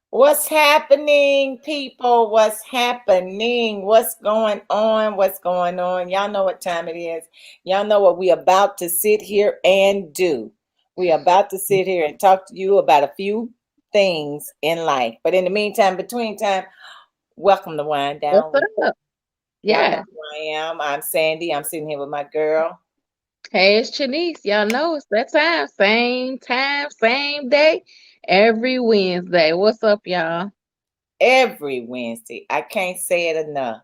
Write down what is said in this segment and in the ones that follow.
What's happening, people? What's happening? What's going on? What's going on? Y'all know what time it is. Y'all know what we about to sit here and do. We about to sit here and talk to you about a few things in life. But in the meantime, between time, welcome to Wind What's Down with. up? Y'all know Yeah. who I am. I'm Sandy. I'm sitting here with my girl. Hey, it's Chanice. Y'all know it's that time, same day, every Wednesday. What's up, y'all? Every Wednesday. I can't say it enough.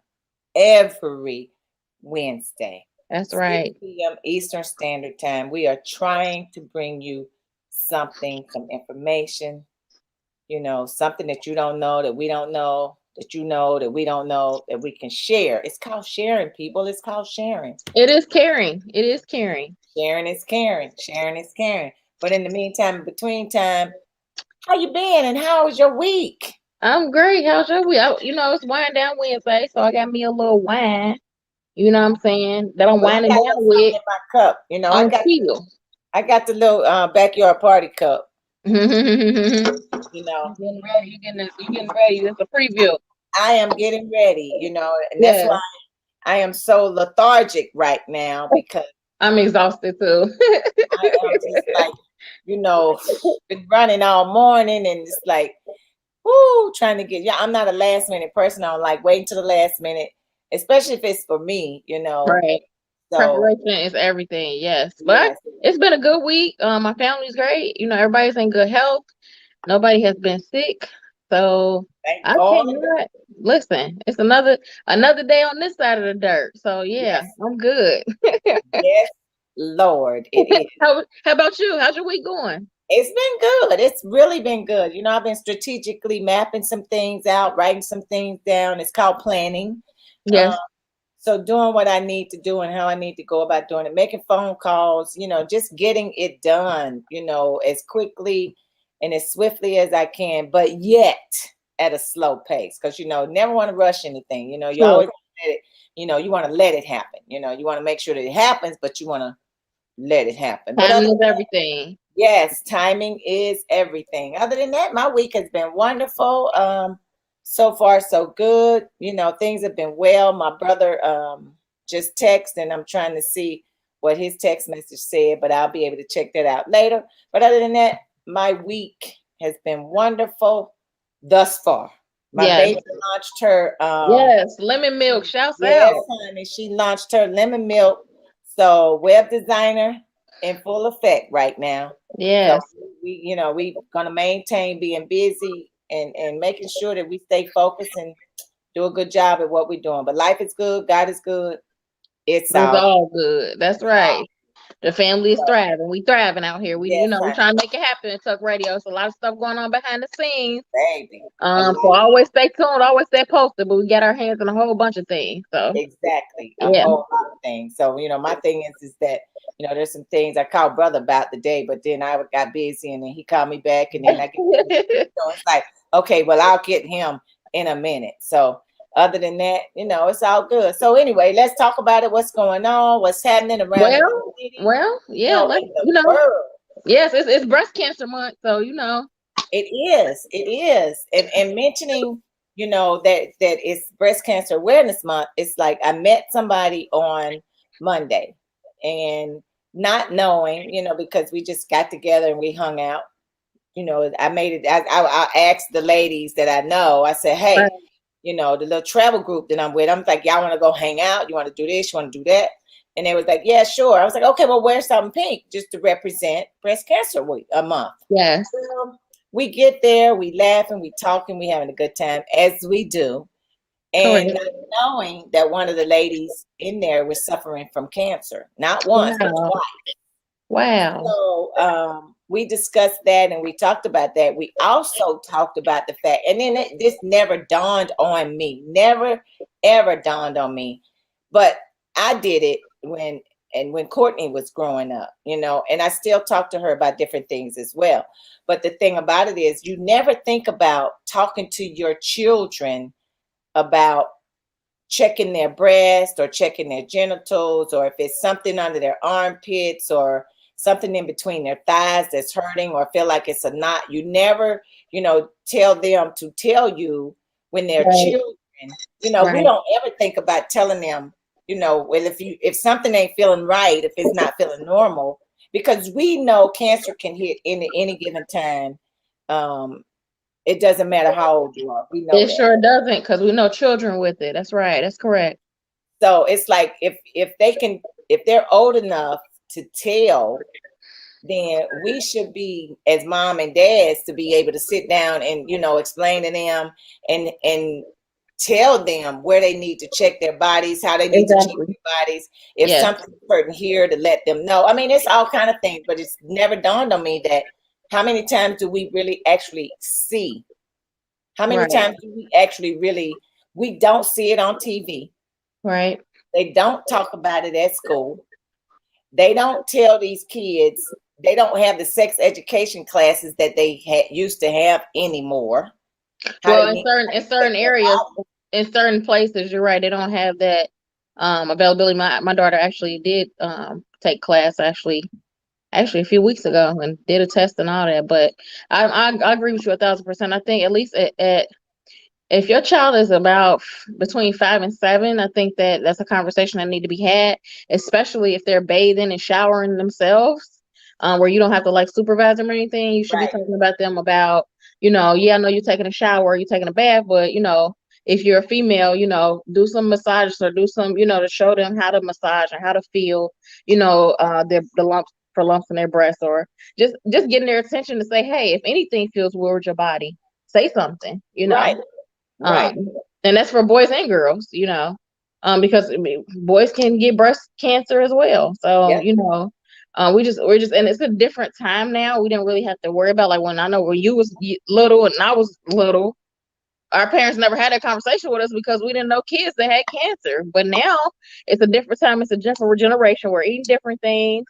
Every Wednesday, That's 6 right. p.m. Eastern Standard Time. We are trying to bring you something, some information, something that you don't know, that we don't know, that you know, that we don't know, that we can share. It's called sharing, people. It's called sharing. It is caring. It is caring. Sharing is caring. Sharing is caring. But in the meantime, in between time, how you been and how was your week? I'm great. How's your week? It's wind down Wednesday, so I got me a little wine. You know what I'm saying? That I'm Well, I winding got a down little something with in my cup. on chill. I got the little backyard party cup. You You know, getting ready? You getting ready? It's a preview. I am getting ready. And that's why Yeah, I am so lethargic right now because I'm exhausted too. I am just like, been running all morning and it's like, whoo, trying to get. Yeah, I'm not a last minute person. I don't like waiting to the last minute, especially if it's for me. Right. So Preparation is everything, yes. But yes, it's been a good week. My family's great. Everybody's in good health. Nobody has been sick. So thank I all of cannot listen. It's another day on this side of the dirt. So yeah, yes, I'm good. yes, Lord, it is. How about you? How's your week going? It's been good. It's really been good. I've been strategically mapping some things out, writing some things down. It's called planning. Um, Yes. so doing what I need to do and how I need to go about doing it, making phone calls, just getting it done, as quickly and as swiftly as I can, but yet at a slow pace. Because never want to rush anything. You True. always let it, you want to let it happen. You want to make sure that it happens, but you want to let it happen. But Timing other is everything. Yes, timing is everything. Other than that, my week has been wonderful. So far so good. Things have been well. My brother just texted and I'm trying to see what his text message said, but I'll be able to check that out later. But other than that, my week has been wonderful thus far. My Yes. baby launched her Yes. Lemon milk. Shouts yes, out. honey. She launched her lemon milk. So web designer in full effect right now. So Yes. we gonna maintain being busy and making sure that we stay focused and do a good job at what we're doing. But life is good, God is good. It's It's all all good. That's right. The family is so, thriving. We thriving out here. yes, We honey, trying to make it happen in Tuck Radio. It's a lot of stuff going on behind the scenes. baby. A lot So of always stay tuned, always stay posted. But we got our hands on a whole bunch of things. So exactly a yeah. whole lot of things. So my thing is that there's some things I called brother about today, but then I got busy and then he called me back and then I get it's like okay, well I'll get him in a minute. So other than that, it's all good. So anyway, let's talk about it. What's going on? What's happening around the well, city? yeah. Like In the world. yes, it's breast cancer month. So It is. It is. And mentioning, that it's breast cancer awareness month, it's like I met somebody on Monday and not knowing, because we just got together and we hung out. I made it. I asked the ladies that I know. I said, right. "Hey, the little travel group that I'm with. I'm like, y'all want to go hang out? You want to do this? You want to do that?" And they was like, "Yeah, sure." I was like, "Okay, well, wear something pink just to represent breast cancer week a month." Yes. We get there, we laughing, we talking, we having a good time as we do, and Correct. not knowing that one of the ladies in there was suffering from cancer, not once but Wow. twice. Wow. So we discussed that and we talked about that. We also talked about the fact, and then this never dawned on me, never ever dawned on me, but I did it when Courtney was growing up, and I still talk to her about different things as well. But the thing about it is, you never think about talking to your children about checking their breast or checking their genitals or if it's something under their armpits or something in between their thighs that's hurting or feel like it's a knot, you never, tell them to tell you when they're Right. children. We Right. don't ever think about telling them, well, if something ain't feeling right, if it's not feeling normal, because we know cancer can hit any given time. It doesn't matter how old you are. We know It that. sure doesn't, because we know children with it. That's right. That's correct. So it's like if they're old enough to tell, then we should be, as mom and dads, to be able to sit down and explain to them and tell them where they need to check their bodies, how they need to check Exactly. their bodies, if Yes. something's hurting here, to let them know. I mean, it's all kind of things, but it's never dawned on me that how many times do we really actually see? How many Right. times do we actually really? We don't see it on TV. Right. They don't talk about it at school. They don't tell these kids. They don't have the sex education classes that they used to have anymore. Well, in certain areas, in certain places, you're right. They don't have that availability. My daughter actually did take class actually a few weeks ago and did a test and all that. But I agree with you 1,000%. I think at least at if your child is about between 5 and 7, I think that's a conversation that need to be had, especially if they're bathing and showering themselves, where you don't have to like supervise them or anything. You should be Right. talking about them about, yeah, I know you're taking a shower, you're taking a bath, but if you're a female, do some massages or do some, to show them how to massage or how to feel, the lumps in their breasts, or just getting their attention to say, hey, if anything feels weird with your body, say something, Right. Right. And that's for boys and girls, because boys can get breast cancer as well. So, Yeah. we're just, and it's a different time now. We didn't really have to worry about, like, when I know when you was little and I was little, our parents never had that conversation with us because we didn't know kids that had cancer. But now it's a different time. It's a different generation. We're eating different things,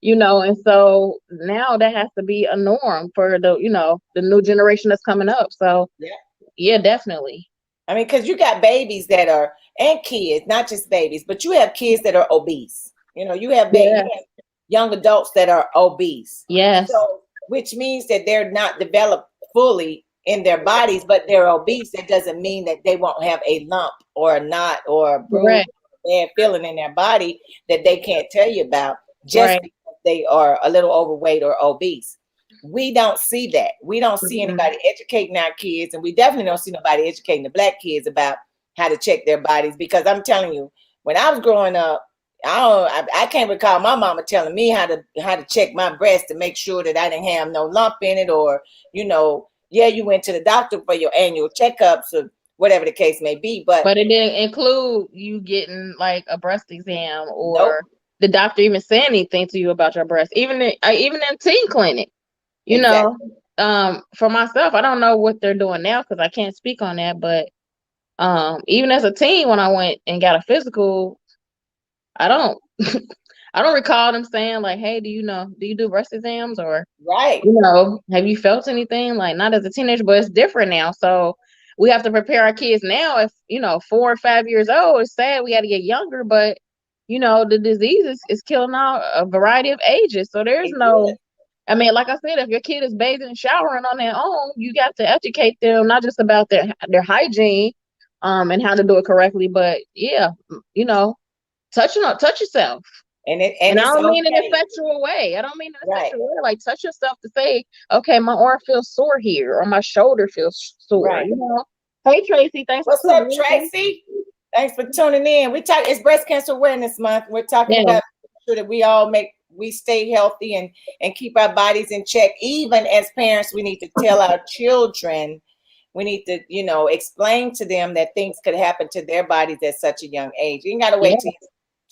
and so now that has to be a norm for the new generation that's coming up. So yeah, definitely. I mean, because you got babies that are, and kids, not just babies, but you have kids that are obese. You have Yeah. young adults that are obese. Yes. So, which means that they're not developed fully in their bodies, but they're obese. That doesn't mean that they won't have a lump or a knot or a bruise, Correct. bad feeling in their body that they can't tell you about just Right. because they are a little overweight or obese. We don't see that. We don't see Mhm. anybody educating our kids, and we definitely don't see nobody educating the Black kids about how to check their bodies. Because I'm telling you, when I was growing up, I can't recall my mama telling me how to check my breast to make sure that I didn't have no lump in it, or you went to the doctor for your annual checkups or whatever the case may be. But it didn't include you getting like a breast exam or nope. the doctor even saying anything to you about your breast, even in teen clinic. Exactly. For myself, I don't know what they're doing now because I can't speak on that. But even as a teen, when I went and got a physical, I don't I don't recall them saying like, hey, do you do breast exams, or Right. have you felt anything? Like, not as a teenager, but it's different now. So we have to prepare our kids now. If 4 or 5 years old, it's sad we got to get younger, but the disease is killing all a variety of ages. So there's no, I mean, like I said, if your kid is bathing and showering on their own, you got to educate them not just about their hygiene, and how to do it correctly, but yeah, touch yourself. And And I it's don't mean in a okay. sexual way. I don't mean in a Right. sexual way. Like, touch yourself to say, okay, my arm feels sore here, or my shoulder feels sore. Right. Hey Tracy, thanks What's for up, tuning in. Tracy? Thanks for tuning in. It's Breast Cancer Awareness Month. We're talking Yeah. about sure that we stay healthy and keep our bodies in check. Even as parents, we need to tell our children, we need to, explain to them that things could happen to their bodies at such a young age. You ain't got to wait till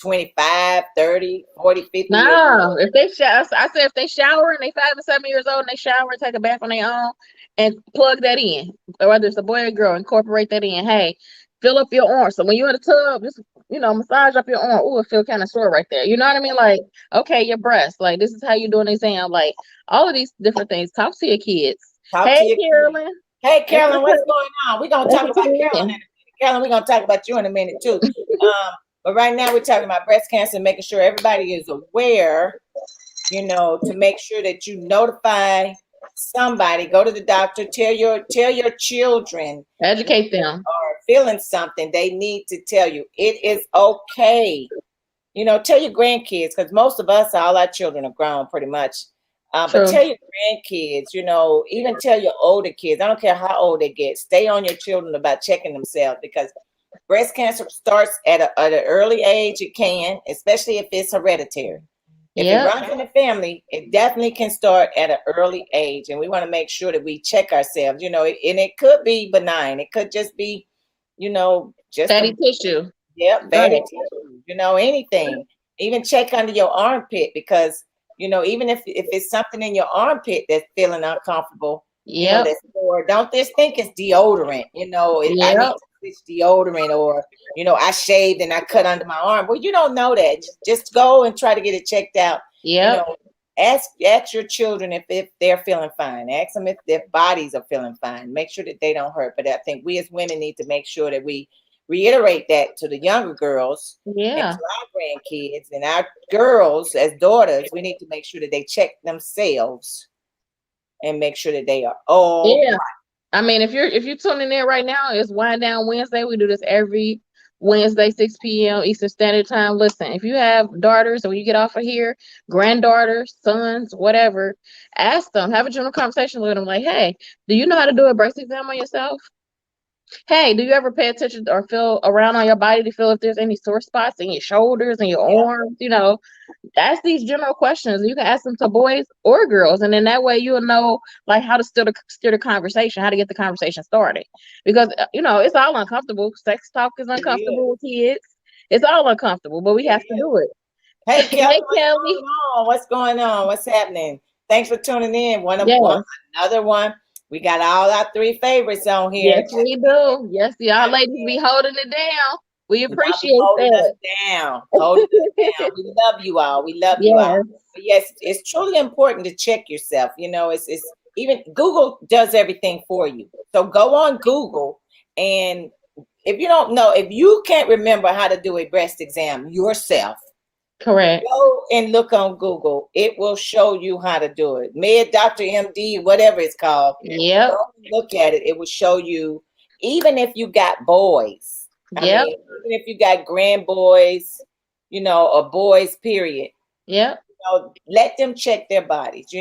25, 30, 40, 50 years No, old. if they shower, I said if they shower and they 5 or 7 years old and they shower and take a bath on their own, and plug that in, or whether it's a boy or girl, incorporate that in. Hey, fill up your arm. So when you're in the tub, just massage up your arm. Oh, it feel kind of sore right there. You know what I mean? Like, okay, your breast. Like, this is how you do an exam. Like, all of these different things. Talk to your kids. Talk Hey, to your Carolyn. Hey, Carolyn, what's going on? We're going to talk Thanks for about tuning Carolyn in a in. minute. Carolyn, we're going to talk about you in a minute, too. But right now, we're talking about breast cancer and making sure everybody is aware, to make sure that you notify somebody, go to the doctor, tell your children Educate them. are feeling something. They need to tell you it is okay. Tell your grandkids, because most of us, all our children are grown pretty much. But tell your grandkids, even tell your older kids. I don't care how old they get. Stay on your children about checking themselves, because breast cancer starts at an early age. It can, especially if it's hereditary. If it runs in the family, it definitely can start at an early age. And we want to make sure that we check ourselves, and it could be benign. It could just be, just fatty tissue. Yep, fatty tissue, anything. Even check under your armpit, because, even if it's something in your armpit that's feeling uncomfortable, that's sore, don't just think it's deodorant, I need to switch deodorant, or, I shaved and I cut under my arm. Well, you don't know that. Just go and try to get it checked out. Ask your children if they're feeling fine. Ask them if their bodies are feeling fine. Make sure that they don't hurt. But I think we as women need to make sure that we reiterate that to the younger girls, and to our grandkids, and our girls as daughters. We need to make sure that they check themselves and make sure that they are right. I mean, if you're tuning in right now, it's Wind Down Wednesday. We do this every Wednesday, 6 p.m. Eastern Standard Time. Listen, if you have daughters, or when you get off of here, granddaughters, sons, whatever, ask them, have a general conversation with them, like, hey, do you know how to do a breast exam on yourself? Hey, do you ever pay attention or feel around on your body to feel if there's any sore spots in your shoulders and your arms? Ask these general questions. You can ask them to boys or girls, and then that way you'll know like how to steer the conversation, how to get the conversation started. Because it's all uncomfortable. Sex talk is uncomfortable with kids. It's all uncomfortable, but we have to do it. Hey, Kelly, what's going on? What's happening? Thanks for tuning in. Another one. We got all our 3 favorites on here. Yes, we do. Yes, y'all ladies be holding it down. We appreciate holding us down. Holding us down. We love you all. We love you all. But yes, it's truly important to check yourself. It's even Google does everything for you. So go on Google, and if you can't remember how to do a breast exam yourself, correct, go and look on Google. It will show you how to do it. Med Doctor MD, whatever it's called. Look at it. It will show you. Even if you got boys, even if you got grand boys, or boys, period. Let them check their bodies.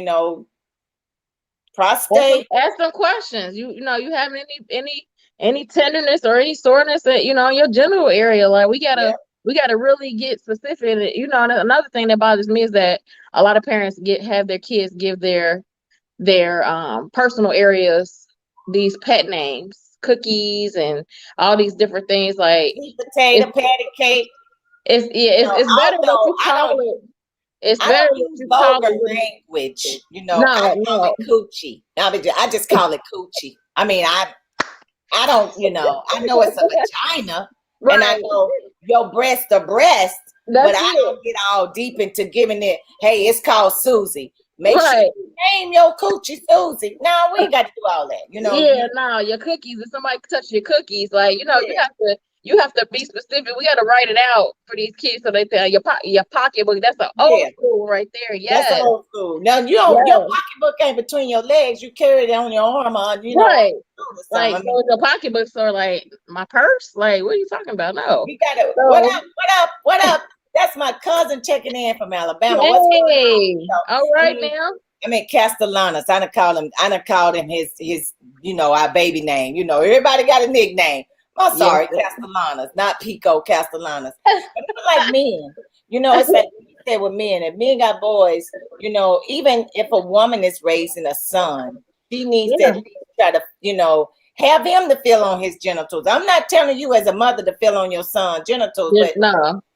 Prostate. Ask them questions. You have any tenderness or any soreness that in your genital area? Like we gotta really get specific. Another thing that bothers me is that a lot of parents have their kids give their personal areas these pet names, cookies, and all these different things like potato, patty cake. It's better that you call it. It's better that you call it language. I call it coochie. I just call it coochie. I mean, I don't. I know it's a vagina. Right. And I know your breast are breast, but I don't get all deep into giving it, hey, it's called Susie. Make sure you name your coochie Susie. No, we ain't got to do all that. Your cookies. If somebody touch your cookies, you have to be specific. We got to write it out for these kids so they tell your pocketbook. That's an old school right there. Yes, that's old school. Now your pocketbook ain't between your legs. You carry it on your arm. Right. Like the pocketbooks are like my purse. Like, what are you talking about? No. We gotta. What up? That's my cousin checking in from Alabama. Hey, all right now. I mean Castellanos. I done called him his our baby name. Everybody got a nickname. I'm sorry, Castellanos, not Pico Castellanos. But it's like men. It's like you said with men. If men got boys, even if a woman is raising a son, she needs to at least try to, have him to feel on his genitals. I'm not telling you as a mother to feel on your son's genitals, but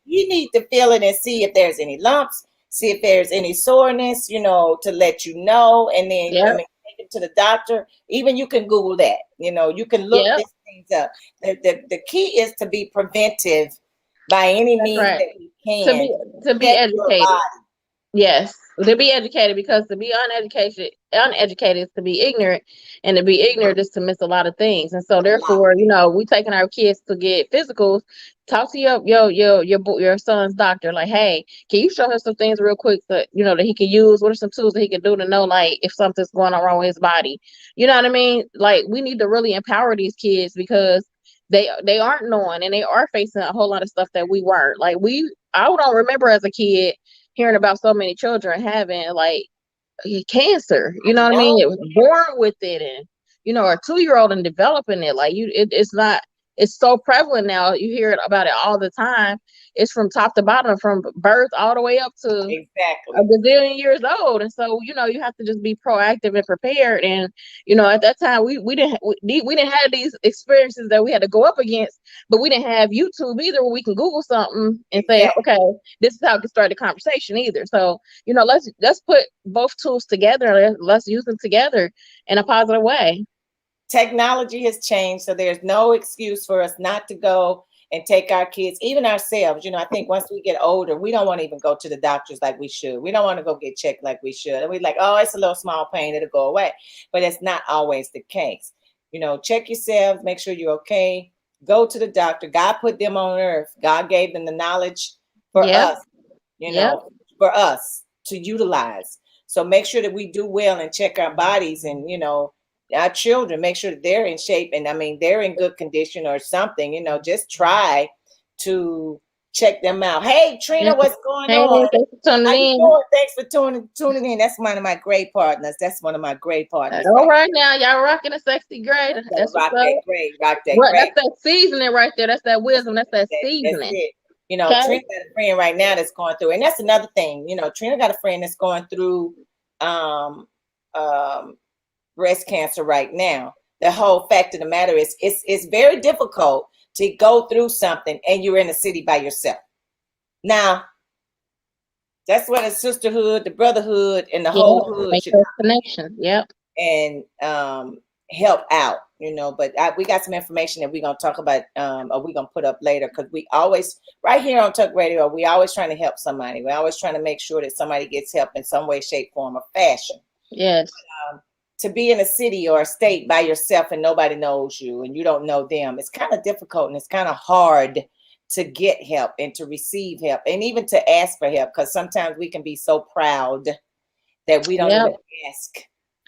you need to feel it and see if there's any lumps, see if there's any soreness, to let you know, and then take it to the doctor. Even you can Google that. You can look these things up. The key is to be preventive by any means that you can. To be educated. Yes, to be educated, because to be uneducated is to be ignorant, and to be ignorant is to miss a lot of things. And so, A lot. therefore, we taking our kids to get physicals. Talk to your son's doctor. Like, hey, can you show him some things real quick that that he can use? What are some tools that he can do to know, like, if something's going on wrong with his body? You know what I mean? Like, we need to really empower these kids, because they aren't knowing, and they are facing a whole lot of stuff that we weren't. Like, I don't remember as a kid hearing about so many children having, like, cancer. You know what I mean? It was born with it, and a 2-year-old and developing it. Like, it's not. It's so prevalent now. You hear about it all the time. It's from top to bottom, from birth all the way up to Exactly. a gazillion years old. And so, you have to just be proactive and prepared. And at that time, we didn't have these experiences that we had to go up against, but we didn't have YouTube either, where we can Google something and say, okay, this is how we can start the conversation either. So, let's put both tools together. Let's use them together in a positive way. Technology has changed, so there's no excuse for us not to go and take our kids, even ourselves. I think once we get older, we don't want to even go to the doctors like we should. We don't want to go get checked like we should. And we're like, oh, it's a little small pain, it'll go away. But it's not always the case. Check yourselves, make sure you're okay. Go to the doctor. God put them on earth. God gave them the knowledge for us, for us to utilize. So make sure that we do well and check our bodies, and, our children, make sure that they're in shape, and they're in good condition or something. Just try to check them out. Hey, Trina, what's going on? Thanks for tuning in. Thanks for tuning in. That's one of my great partners. All right, now y'all rocking a sexy gray. That's rock that gray. That's that seasoning right there. That's that wisdom. That's that seasoning. That's it. Trina got a friend right now that's going through, and that's another thing. Trina got a friend that's going through breast cancer right now. The whole fact of the matter is, it's very difficult to go through something and you're in the city by yourself. Now, that's where the sisterhood, the brotherhood, and the whole hood should connection. Yep. And help out. But we got some information that we're gonna talk about, or we're gonna put up later, because we always, right here on Tuck Radio, we always trying to help somebody. We're always trying to make sure that somebody gets help in some way, shape, form, or fashion. Yes. To be in a city or a state by yourself and nobody knows you and you don't know them, it's kind of difficult, and it's kind of hard to get help and to receive help, and even to ask for help, because sometimes we can be so proud that we don't even ask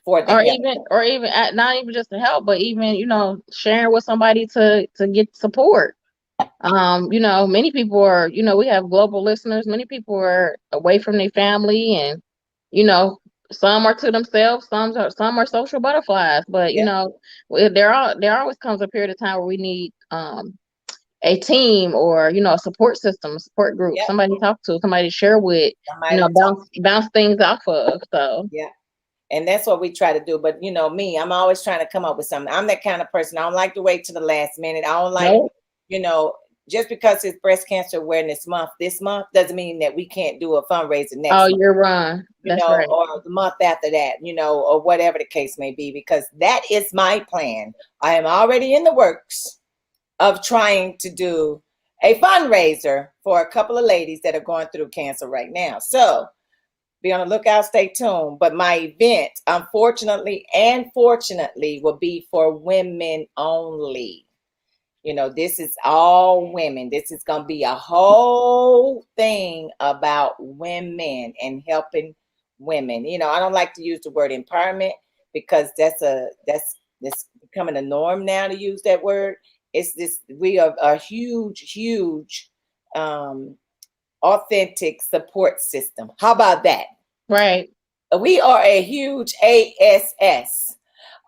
for the help. Or even not even just to help, but even sharing with somebody to get support. Many people are, we have global listeners. Many people are away from their family, and some are to themselves, some are social butterflies. But there always comes a period of time where we need a team, or a support system, a support group, somebody to talk to, somebody to share with, bounce things off of. So and that's what we try to do. But me, I'm always trying to come up with something. I'm that kind of person. I don't like to wait to the last minute. I don't like, just because it's Breast Cancer Awareness Month this month doesn't mean that we can't do a fundraiser next month. You're right. That's right. Or the month after that, or whatever the case may be, because that is my plan. I am already in the works of trying to do a fundraiser for a couple of ladies that are going through cancer right now. So be on the lookout, stay tuned. But my event, unfortunately and fortunately, will be for women only. This is all women. This is going to be a whole thing about women and helping women. I don't like to use the word empowerment, because that's becoming a norm now to use that word. It's this, we are a huge authentic support system. How about that? Right. We are a huge ASS,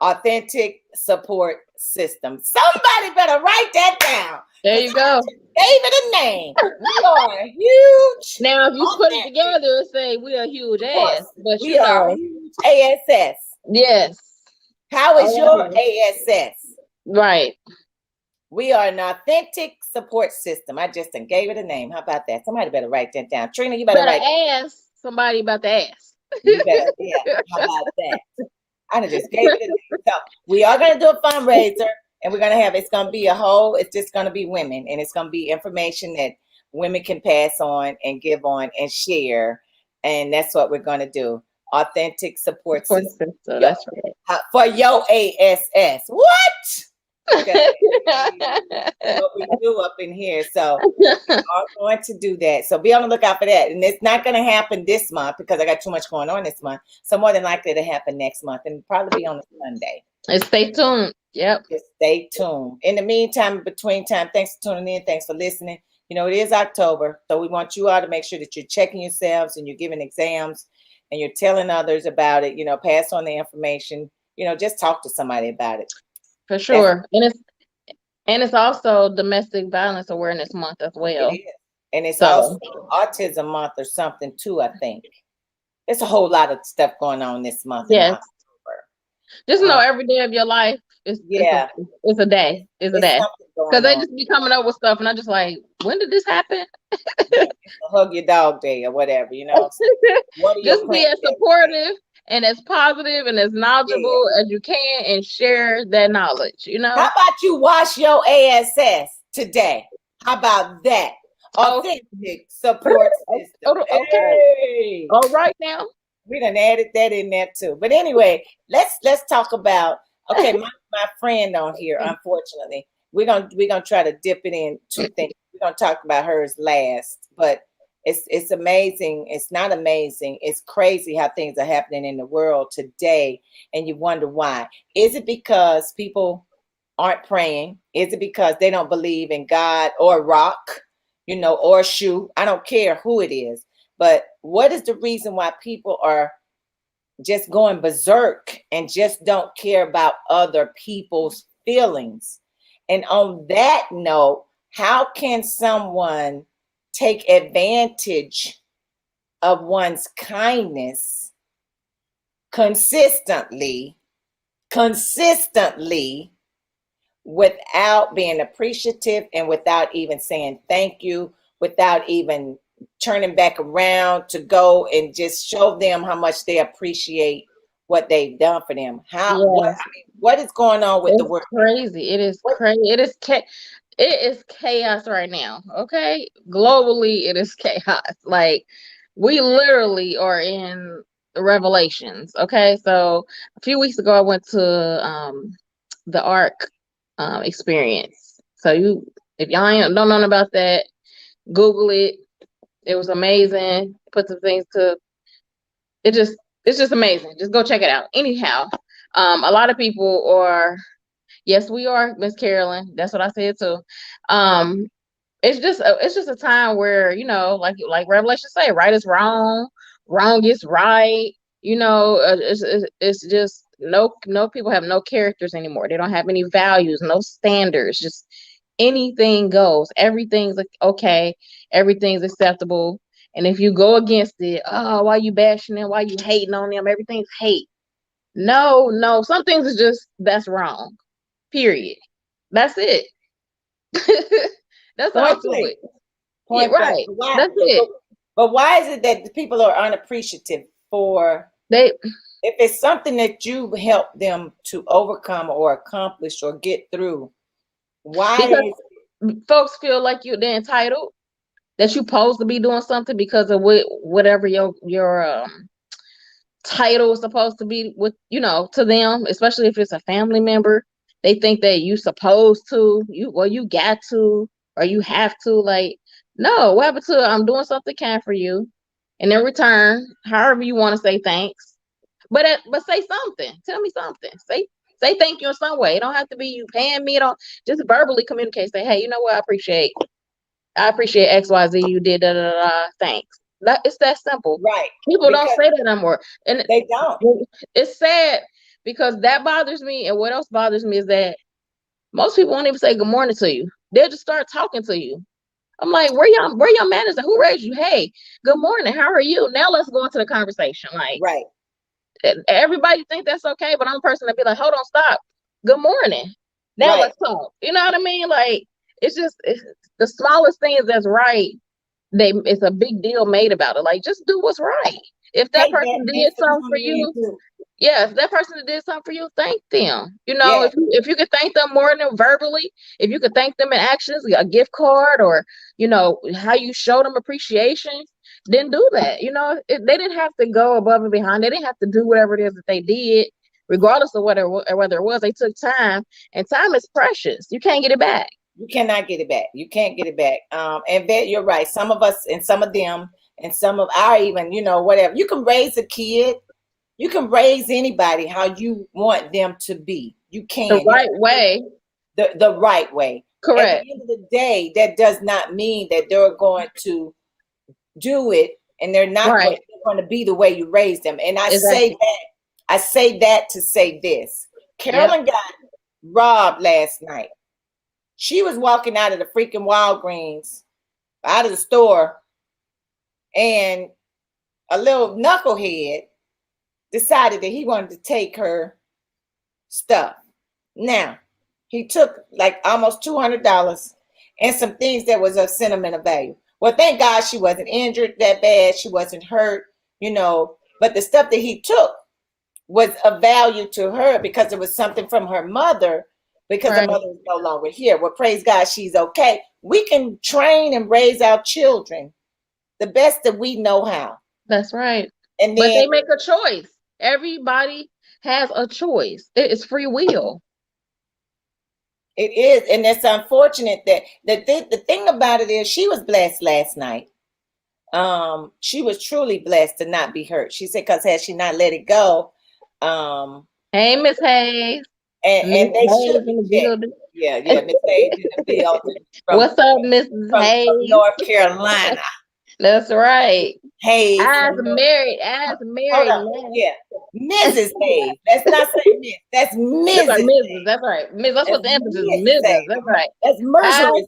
authentic support system. Somebody better write that down. There you go. Gave it a name. We are a huge. Now, if you put it together and say we are huge ass, but we are a huge ASS. Yes. How is your ASS? Right. We are an authentic support system. I just gave it a name. How about that? Somebody better write that down. Trina, you better ask somebody about the ass. You better, how about that? I just gave it a name. So we are going to do a fundraiser, and we're going to have, it's just going to be women, and it's going to be information that women can pass on and give on and share And that's what we're going to do. Authentic support Support system. system, that's right. For your ASS. What? Okay. What we do up in here. So we are going to do that. So be on the lookout for that. And it's not going to happen this month because I got too much going on this month. So more than likely to happen next month and probably be on a Sunday. And stay tuned. Yep. Just stay tuned. In the meantime, between time, thanks for tuning in. Thanks for listening. You know, it is October, so we want you all to make sure that you're checking yourselves and you're giving exams and you're telling others about it. You know, pass on the information. You know, just talk to somebody about it. For sure. And it's also Domestic Violence Awareness Month as well. It is. And it's also Autism Month or something too, I think. There's a whole lot of stuff going on this month. Yes. Just know every day of your life it's a day. It's a day. Because they just be coming up with stuff and I'm just like, when did this happen? Hug your dog day or whatever, you know. Just be as supportive and as positive and as knowledgeable as you can and share that knowledge, you know. How about you wash your ASS today? How about that? Authentic support system. Okay. All right now. We done added that in there too. But anyway, let's talk about my friend on here, unfortunately. We're gonna try to dip it in two things. We're gonna talk about hers last, but it's amazing. It's not amazing. It's crazy how things are happening in the world today, and you wonder why. Is it because people aren't praying? Is it because they don't believe in God or rock, you know, or shoe? I don't care who it is. But what is the reason why people are just going berserk and just don't care about other people's feelings? And on that note, how can someone take advantage of one's kindness consistently without being appreciative and without even saying thank you, without even turning back around to go and just show them how much they appreciate what they've done for them? What is going on with the world? Crazy. It is crazy. It is chaos right now. Okay, globally, it is chaos. Like we literally are in the Revelations. Okay, so a few weeks ago, I went to the Ark experience. So if y'all don't know about that, Google it. It was amazing. Put some things to it. It's just amazing. Just go check it out. Anyhow, a lot of people are. Yes, we are, Miss Carolyn. That's what I said too. It's just a time where, you know, like Revelation say, right is wrong, wrong is right. You know, it's just no people have no characters anymore. They don't have any values, no standards. Just anything goes. Everything's like okay. Everything's acceptable. And if you go against it, oh, why you bashing them? Why you hating on them? Everything's hate. No, some things is just that's wrong. Period. That's it. That's all to it. Right. That's it. But why is it that people are unappreciative for if it's something that you help them to overcome or accomplish or get through? Why folks feel like they're entitled, that you're supposed to be doing something because of whatever your title is supposed to be with, you know, to them, especially if it's a family member. They think that you supposed to, you got to, or you have to. Like, no, what happened to I'm doing something kind for you, and in return, however you want to say thanks, but say something. Tell me something. Say thank you in some way. It don't have to be you paying me. It don't just verbally communicate. Say, hey, you know what? I appreciate XYZ. You did thanks. It's that simple. Right. People don't say that anymore, and they don't. It's sad. Because that bothers me, and what else bothers me is that most people won't even say good morning to you. They'll just start talking to you. I'm like, where your manners? Who raised you? Hey, good morning. How are you? Now let's go into the conversation. Like, right. Everybody think that's okay, but I'm a person that be like, hold on, stop. Good morning. Now let's talk. You know what I mean? Like, it's the smallest things that's right. It's a big deal made about it. Like, just do what's right. If that person did something for you. Yes, that person that did something for you, thank them. You know, if you could thank them more than verbally, if you could thank them in actions, a gift card, or, you know, how you show them appreciation, didn't do that. You know, they didn't have to go above and behind. They didn't have to do whatever it is that they did, regardless of whether it was. They took time, and time is precious. You can't get it back. You cannot get it back. You can't get it back. And that you're right. Some of us and some of them and some of our even, whatever. You can raise a kid. You can raise anybody how you want them to be. You can. The right way. The right way. Correct. At the end of the day, that does not mean that they're going to do it and they're not going to be the way you raise them. And I say that to say this. Carolyn got robbed last night. She was walking out of the freaking Walgreens, out of the store, and a little knucklehead decided that he wanted to take her stuff. Now, he took like almost $200 and some things that was of sentimental value. Well, thank God she wasn't injured that bad. She wasn't hurt, but the stuff that he took was of value to her because it was something from her mother, because her mother is no longer here. Well, praise God, she's okay. We can train and raise our children the best that we know how. That's right. But they make a choice. Everybody has a choice. It is free will. It is, and it's unfortunate that the thing about it is she was blessed last night. She was truly blessed to not be hurt. She said because had she not let it go, hey, Miss Hayes. And they should be checked. Yeah, Miss Hayes in the building. What's up, Mrs. Hayes? From North Carolina. That's right. Hayes. As married. Hold on. Yeah. Mrs. Hayes. That's not saying Miss. That's Mrs. That's right, Mrs. That's right. Miss, that's what the emphasis is. Mrs. That's right. That's Mercerous.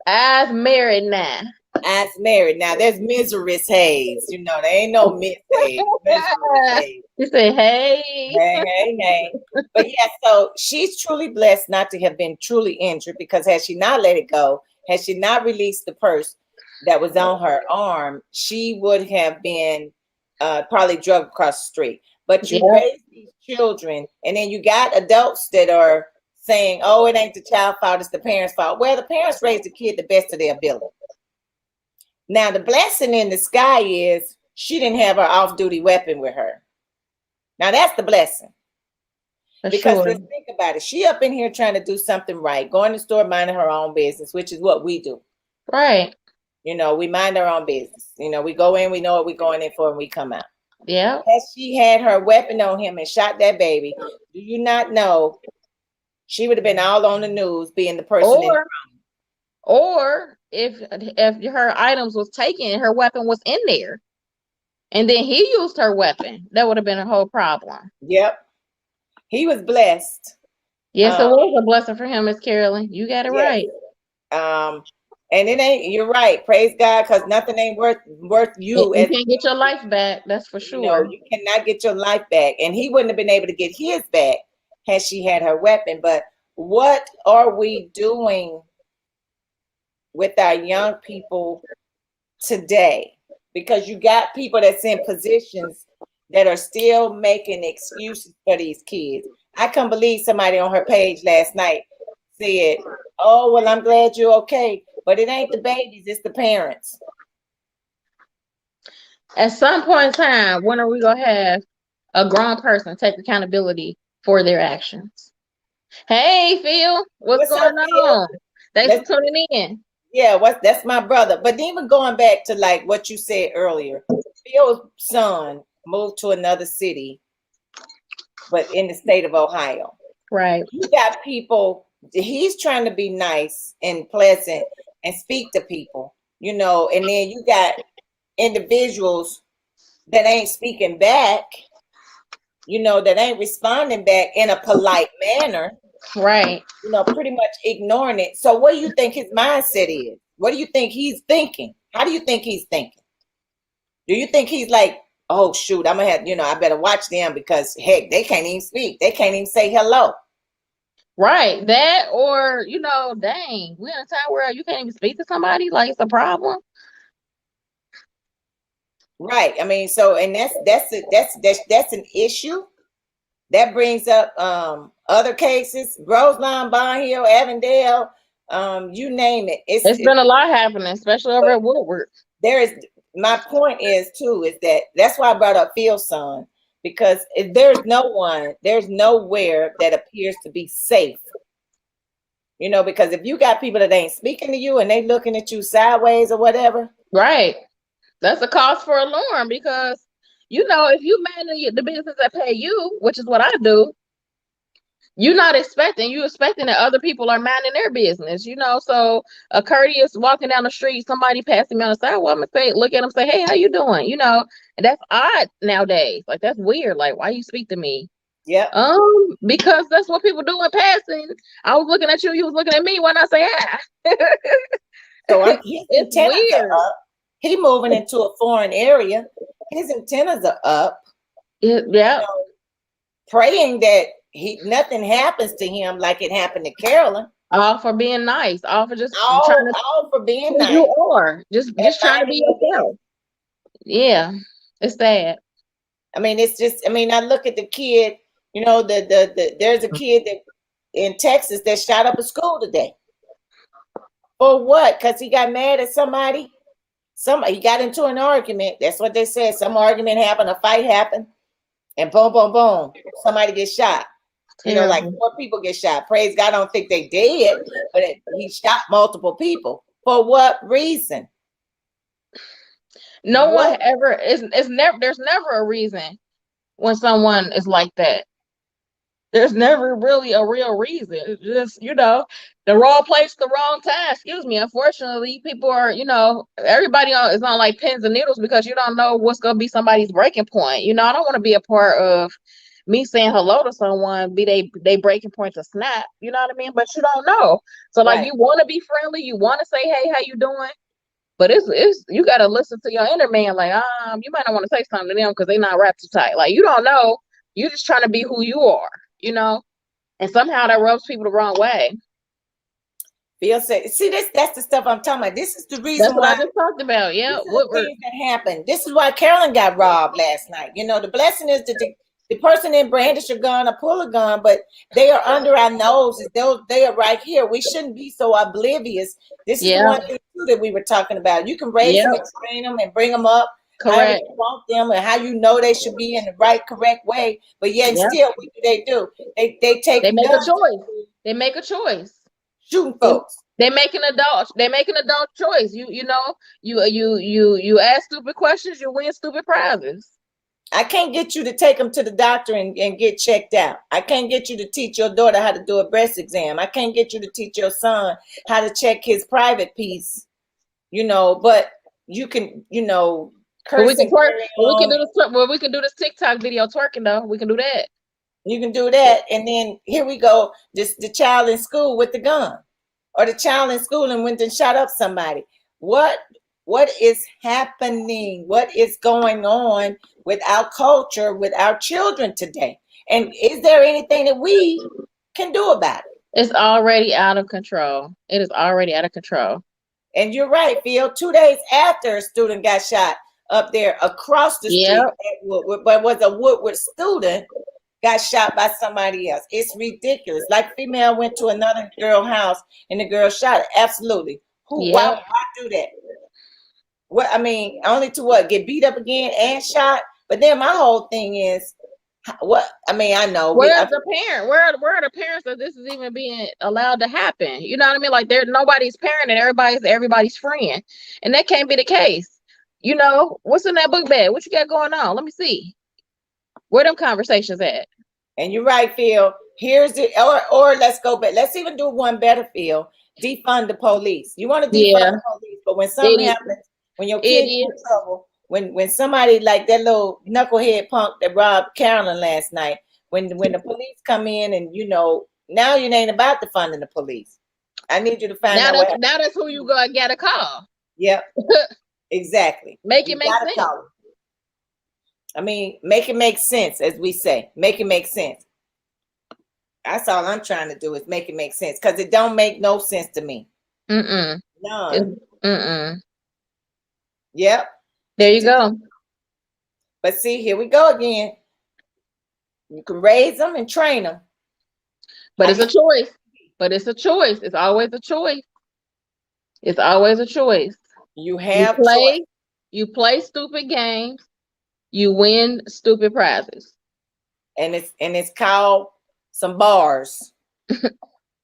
As married now. As married. Now there's Miserous Hayes. There ain't no Miss Hayes. Hayes. You say, hey. Hey. But yeah, so she's truly blessed not to have been truly injured, because had she not let it go, had she not released the purse that was on her arm, she would have been probably drugged across the street. But you raise these children, and then you got adults that are saying, oh, it ain't the child's fault, it's the parents' fault. Well, the parents raised the kid the best of their ability. Now, the blessing in the sky is she didn't have her off-duty weapon with her. Now, that's the blessing. Because let's think about it. She up in here trying to do something right, going to the store, minding her own business, which is what we do. Right. We mind our own business. We go in, we know what we're going in for, and we come out. Yeah. Had she had her weapon on him and shot that baby, do you not know she would have been all on the news being the person in the room? Or if her items was taken, her weapon was in there, and then he used her weapon, that would have been a whole problem. Yep. He was blessed. Yes, it was a blessing for him, Miss Carolyn. You got it right. And it ain't, you're right. Praise God, because nothing ain't worth you. You can't get your life back, that's for sure. You cannot get your life back. And he wouldn't have been able to get his back had she had her weapon. But what are we doing with our young people today? Because you got people that's in positions that are still making excuses for these kids. I can't believe somebody on her page last night said, oh, well, I'm glad you're okay. But it ain't the babies, it's the parents. At some point in time, when are we going to have a grown person take accountability for their actions? Hey, Phil, what's going on? Thanks for tuning in. Yeah, that's my brother. But even going back to like what you said earlier, Phil's son moved to another city, but in the state of Ohio. Right. You got people, he's trying to be nice and pleasant and speak to people, and then you got individuals that ain't speaking back, that ain't responding back in a polite manner. Right. Pretty much ignoring it. So what do you think his mindset is? What do you think he's thinking? How do you think he's thinking? Do you think he's like, oh, shoot, I'm going to have, I better watch them because, heck, they can't even speak. They can't even say hello. Right. That, or, dang, we're in a time where you can't even speak to somebody. Like, it's a problem. Right. I mean, so, and that's an issue. That brings up other cases, Roseland, Barn Hill, Avondale, you name it. It's been a lot happening, especially over at Woodward. There is, my point is too, is that's why I brought up Phil's son, because if there's nowhere that appears to be safe. Because if you got people that ain't speaking to you and they looking at you sideways or whatever. Right. That's a cause for alarm, because if you manage the business that pay you, which is what I do, you're expecting that other people are minding their business, so a courteous walking down the street, somebody passing me on the sidewalk, I'm gonna say, look at them, say, hey, how you doing? And that's odd nowadays. Like, that's weird. Like, why you speak to me? Yeah. Because that's what people do in passing. I was looking at you, you was looking at me. Why not say hi? So it's weird. He moving into a foreign area. His antennas are up. Yeah. Praying that nothing happens to him like it happened to Carolyn. All for being nice. All for just all for being nice. You are just trying to be yourself. Yeah, it's sad. I mean, it's just. I mean, I look at the kid. There's a kid that in Texas that shot up a school today. For what? Because he got mad at somebody. He got into an argument. That's what they said. Some argument happened. A fight happened. And boom, boom, boom, somebody gets shot. Like 4 people get shot. Praise God, I don't think they did, but he shot multiple people. For what reason? One ever there's never a reason when someone is like that. There's never really a real reason. It's just, the wrong place, the wrong time. Excuse me. Unfortunately, people are, everybody is on like pins and needles, because you don't know what's going to be somebody's breaking point. I don't want to be a part of me saying hello to someone, be they breaking point to snap. You know what I mean? But you don't know. So like, you want to be friendly. You want to say, hey, how you doing? But it's you got to listen to your inner man. Like, you might not want to say something to them because they're not wrapped too tight. Like, you don't know. You're just trying to be who you are. And somehow that rubs people the wrong way. Phil said, see, that's the stuff I'm talking about. This is the reason why I just talked about. Yeah, things that happened. This is why Carolyn got robbed last night. The blessing is that the person didn't brandish a gun or pull a gun, but they are under our noses. They are right here. We shouldn't be so oblivious. This is the one thing too that we were talking about. You can raise them and train them and bring them up. Correct. How you want them and how they should be in the right, correct way. But yet still, what do they do? They make a choice. They make a choice. Shooting folks. They make an adult choice. You ask stupid questions, you win stupid prizes. I can't get you to take them to the doctor and get checked out. I can't get you to teach your daughter how to do a breast exam. I can't get you to teach your son how to check his private piece. But you can, But we can twerk. We can do this TikTok video twerking though. We can do that. You can do that, and then here we go. Just the child in school with the gun, or the child in school and went and shot up somebody. What is happening? What is going on with our culture, with our children today? And is there anything that we can do about it? It's already out of control. It is already out of control. And you're right, Phil. 2 days after a student got shot up there across the street, but was a Woodward student, got shot by somebody else. It's ridiculous. Like, female went to another girl house and the girl shot her. Absolutely. Why do that? What, I mean, only to get beat up again and shot? But then my whole thing is, what? I mean, I know. Where's the parent? Where are the parents that this is even being allowed to happen? You know what I mean? Like, there's nobody's parent and everybody's friend. And that can't be the case. What's in that book bag? What you got going on? Let me see. Where them conversations at? And you're right, Phil. Here's it. Or let's go back. Let's even do one better, Phil. Defund the police. You want to defund the police, but when something happens, when your kid is in trouble, when somebody like that little knucklehead punk that robbed Carolyn last night, when the police come in and now you ain't about defunding the police. I need you to find out. Now that's who you got to call. Yep. Exactly. Make it make sense. I mean, make it make sense, as we say. Make it make sense. That's all I'm trying to do, is make it make sense, because it don't make no sense to me. None. Yep. There you go. But see, here we go again. You can raise them and train them. But it's a choice. It's always a choice. It's always a choice. You have play You play stupid games. You win stupid prizes. And it's called some bars.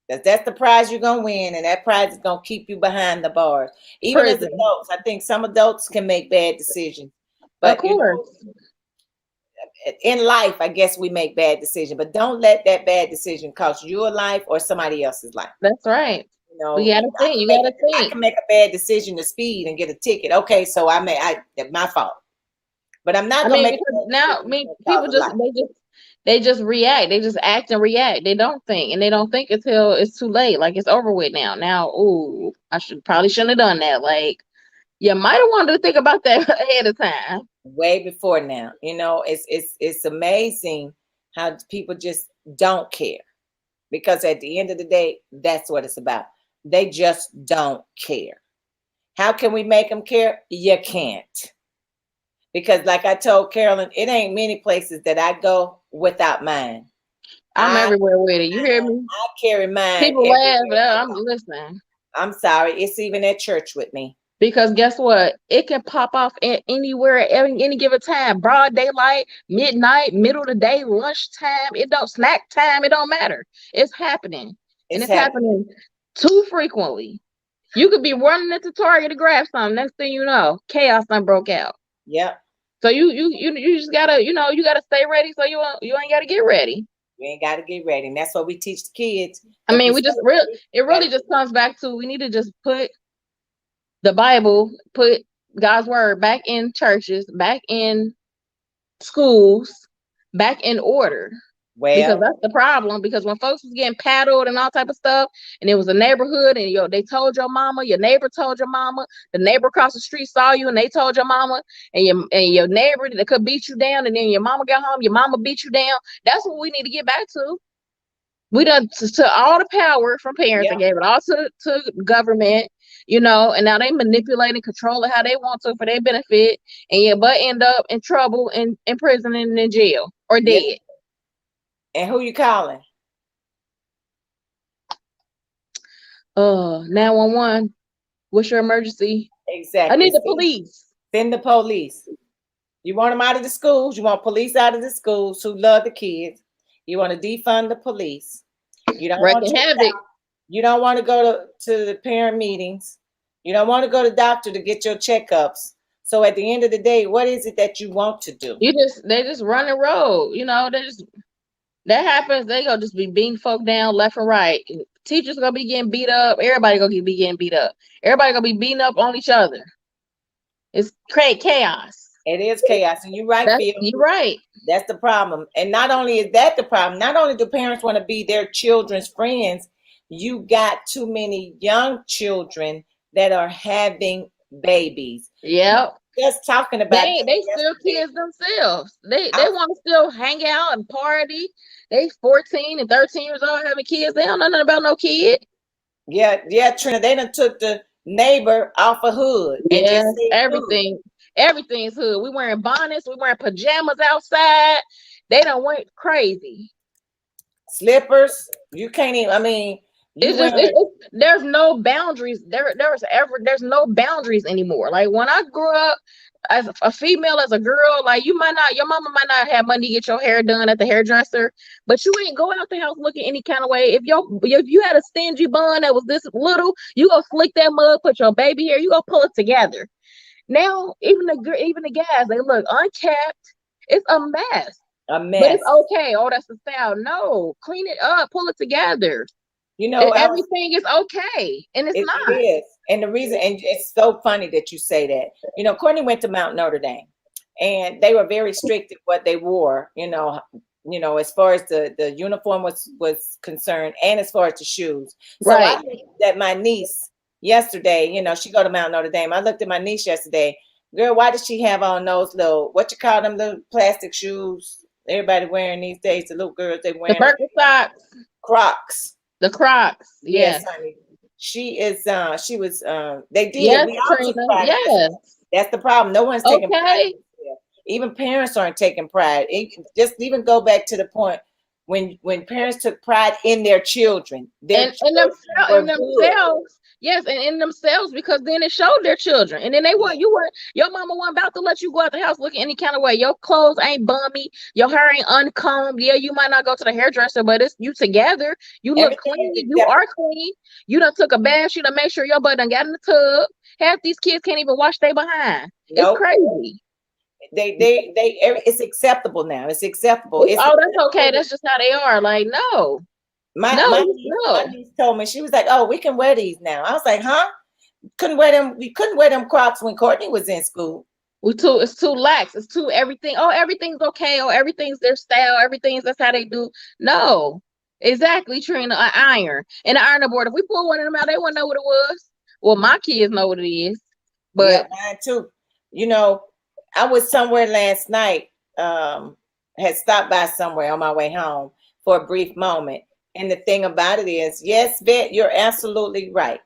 That's the prize you're gonna win, and that prize is gonna keep you behind the bars. Even as Prison. adults, I think some adults can make bad decisions, Of but course. in life, I guess we make bad decisions. But don't let that bad decision cost your life or somebody else's life. That's right. You know, You gotta think. You gotta I think. can make a bad decision to speed and get a ticket. Okay, so my fault. But I'm not I gonna mean, make. because now, people they just react. They just act and react. They don't think, and they don't think until it's too late. Like it's over with now. Now, ooh, I probably shouldn't have done that. Like, you might have wanted to think about that ahead of time. Way before now. You know, it's amazing how people just don't care, because at the end of the day, that's what it's about. They just don't care. How can we make them care? You can't. Because like I told Carolyn, it ain't many places that I go without mine. I'm everywhere with it. You hear me? I carry mine. People laugh, but I'm listening. I'm sorry. It's even at church with me. Because guess what? It can pop off anywhere at any given time. Broad daylight, midnight, middle of the day, lunchtime. It don't snack time. It don't matter. It's happening. And it's happening too frequently. You could be running into Target to grab something. Next thing you know, chaos done broke out. Yep. So you just gotta, you gotta stay ready so you ain't gotta get ready. You ain't gotta get ready. And that's what we teach the kids. I mean, it really just comes back to, we need to just put the Bible, put God's word back in churches, back in schools, back in order. Well, because that's the problem. Because when folks was getting paddled and all type of stuff, and it was a neighborhood, and they told your mama, your neighbor told your mama, the neighbor across the street saw you and they told your mama, and your neighbor that could beat you down, and then your mama got home, your mama beat you down. That's what we need to get back to. We done to all the power from parents and gave it all to government, and now they manipulate and control it how they want to for their benefit, and your butt end up in trouble, in prison and in jail or dead. Yep. And who you calling? 911. What's your emergency? Exactly. I need the police. Send the police. You want them out of the schools. You want police out of the schools who love the kids. You want to defund the police. You don't want to You don't want to go to the parent meetings. You don't want to go to the doctor to get your checkups. So at the end of the day, what is it that you want to do? They just run the road. That happens. They gonna just be beating folk down left and right. Teachers gonna be getting beat up. Everybody gonna be getting beat up. Everybody gonna be beating up on each other. It's chaos. It is chaos, and you're right, Phil. You're right. That's the problem. And not only is that the problem, not only do parents want to be their children's friends, you got too many young children that are having babies. Yep. Just talking about they still kids themselves. They want to still hang out and party. They 14 and 13 years old having kids. They don't know nothing about no kid. Yeah, Trina. They done took the neighbor off a hood. Yeah, everything. Everything's hood. We wearing bonnets. We wearing pajamas outside. They done went crazy. Slippers. You can't even. I mean, there's no boundaries. There's no boundaries anymore. Like when I grew up as a female, as a girl, like your mama might not have money to get your hair done at the hairdresser, but you ain't go out the house looking any kind of way. If you had a stingy bun that was this little, you go flick that mug, put your baby hair, you go pull it together. Now even the guys, they look unkept. It's a mess. A mess. But it's okay. Oh, that's the style. No, clean it up, pull it together. Everything is okay, and it's not. It is. And the reason, and it's so funny that you say that. Courtney went to Mount Notre Dame, and they were very strict at what they wore. As far as the uniform was concerned, and as far as the shoes. So I looked at my niece yesterday. She go to Mount Notre Dame. I looked at my niece yesterday. Girl, why does she have on those little, what you call them, little plastic shoes? Everybody wearing these days. The little girls, they wearing the Birkenstocks, Crocs. The Crocs, yes. Honey. She was, they did. Yes, yes. That's the problem. No one's taking pride. Even parents aren't taking pride. Just even go back to the point when parents took pride in their children. Themselves, Yes, and in themselves, because then it showed their children. And then your mama wasn't about to let you go out the house looking any kind of way. Your clothes ain't bummy, your hair ain't uncombed. Yeah, you might not go to the hairdresser, but it's you together. You look Everything clean. is You are acceptable. clean. You done took a bath. You done make sure your butt done got in the tub. Half these kids can't even wash their behind. It's Nope. crazy. It's acceptable now. It's acceptable. It's, It's oh, that's okay. acceptable. That's just how they are. Like, no, My no, niece, my no. niece told me, she was like, "Oh, we can wear these now." I was like, "Huh? Couldn't wear them. We couldn't wear them Crocs when Courtney was in school." It's too lax. It's too everything. Oh, everything's okay. Oh, everything's their style. Everything's that's how they do. No, exactly, Trina. An iron and an ironing board. If we pull one of them out, they wouldn't know what it was. Well, my kids know what it is, Yeah, but mine too. You know, I was somewhere last night. Had stopped by somewhere on my way home for a brief moment, and the thing about it is, yes, Bet, you're absolutely right.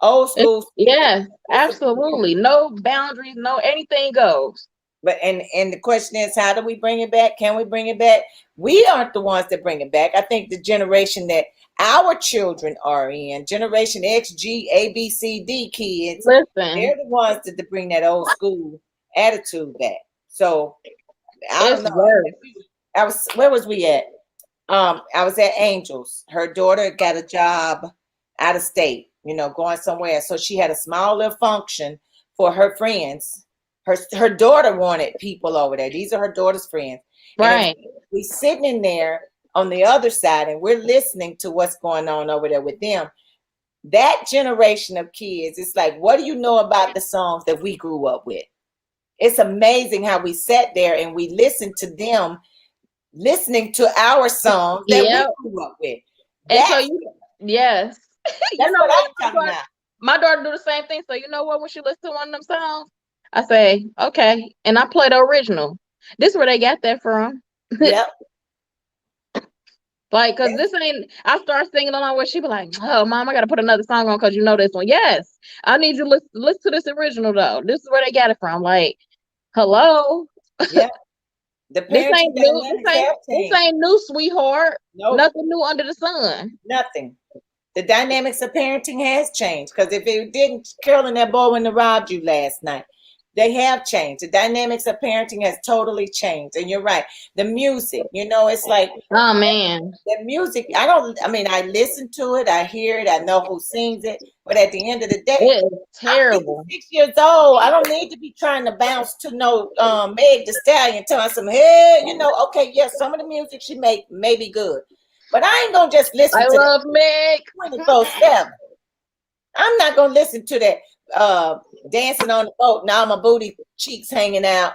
Old it's school used to be yes, disciplined. absolutely. No boundaries. No anything goes. But and the question is, how do we bring it back? Can we bring it back? We aren't the ones that bring it back. I think the generation that our children are in, Generation X, G, A, B, C, D kids, Listen, they're the ones that bring that old school attitude back. So I don't it's know. worse. I was where was we at? I was at Angels. Her daughter got a job out of state, going somewhere. So she had a small little function for her friends. Her daughter wanted people over there. These are her daughter's friends. And if Right. we sitting in there on the other side and we're listening to what's going on over there with them, that generation of kids, it's like, what do you know about the songs that we grew up with? It's amazing how we sat there and we listened to them listening to our songs that we Yep. grew up with. And so That's yes, you that's know what what? I'm talking about. My daughter do the same thing. So you know what? When she listens to one of them songs, I say, okay, and I play the original. This is where they got that from. Yep. Like, cause this ain't. I start singing along with. She be like, "Oh, mom, I gotta put another song on because you know this one." Yes, I need you to listen to this original though. This is where they got it from. Like, hello, Yep. The this parenting ain't new. dynamics have This changed. ain't new, sweetheart. Nope, Nothing new under the sun. nothing. The dynamics of parenting has changed because if it didn't, Carol and that boy wouldn't have robbed you last night. They have changed. The dynamics of parenting has totally changed. And you're right. The music, it's like Oh man, the music. I mean, I listen to it, I hear it, I know who sings it. But at the end of the day, it is I'm terrible. 56 years old. I don't need to be trying to bounce to no Meg Thee Stallion telling some hey, okay, yes, some of the music she make may be good. But I ain't gonna just listen I to that love Meg. 24/7. I'm not gonna listen to that dancing on the boat. Now my booty cheeks hanging out,